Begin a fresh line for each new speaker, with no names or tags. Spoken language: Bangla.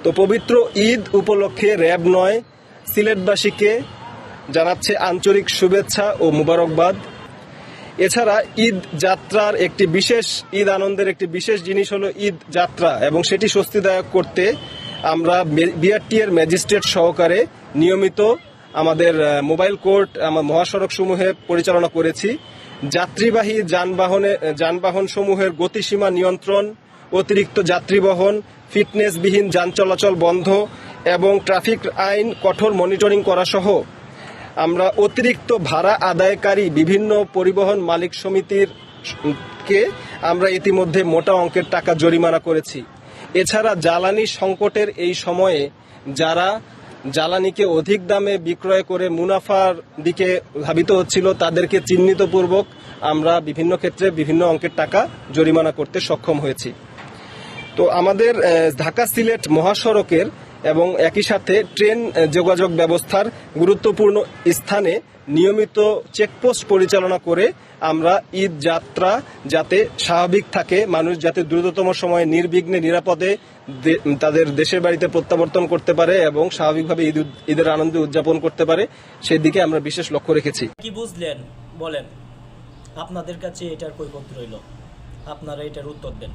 তো পবিত্র ঈদ উপলক্ষে র্যাব ৯ সিলেটবাসীকে জানাচ্ছে আন্তরিক শুভেচ্ছা ও মুবারকবাদ। এছাড়া ঈদ যাত্রার একটি বিশেষ ঈদ আনন্দের একটি বিশেষ জিনিস হলো ঈদ যাত্রা, এবং সেটি স্বস্তিদায়ক করতে আমরা বিআরটিএর ম্যাজিস্ট্রেট সহকারে নিয়মিত আমাদের মোবাইল কোর্ট মহাসড়ক সমূহে পরিচালনা করেছি। যাত্রীবাহী যানবাহন সমূহের গতিসীমা নিয়ন্ত্রণ, অতিরিক্ত যাত্রীবহন, ফিটনেসবিহীন যান চলাচল বন্ধ এবং ট্রাফিক আইন কঠোর মনিটরিং করা সহ আমরা অতিরিক্ত ভাড়া আদায়কারী বিভিন্ন পরিবহন মালিক সমিতির কে আমরা ইতিমধ্যে মোটা অঙ্কের টাকা জরিমানা করেছি। এছাড়া জ্বালানি সংকটের এই সময়ে যারা জ্বালানিকে অধিক দামে বিক্রয় করে মুনাফার দিকে ধাবিত হচ্ছিল তাদেরকে চিহ্নিতপূর্বক আমরা বিভিন্ন ক্ষেত্রে বিভিন্ন অঙ্কের টাকা জরিমানা করতে সক্ষম হয়েছি। তো আমাদের ঢাকা সিলেট মহাসড়কের এবং একই সাথে ট্রেন যোগাযোগ ব্যবস্থার গুরুত্বপূর্ণ স্থানে নিয়মিত চেকপোস্ট পরিচালনা করে আমরা ঈদ যাত্রা যাতে স্বাভাবিক থাকে, মানুষ যাতে দ্রুততম সময়ে নির্বিঘ্নে নিরাপদে তাদের দেশের বাড়িতে প্রত্যাবর্তন করতে পারে এবং স্বাভাবিকভাবে ঈদের আনন্দে উদযাপন করতে পারে, সেদিকে আমরা বিশেষ লক্ষ্য রেখেছি।
কি বুঝলেন বলেন, আপনাদের কাছে এটার কৈফিয়ত রইল, আপনারা এটার উত্তর দেন।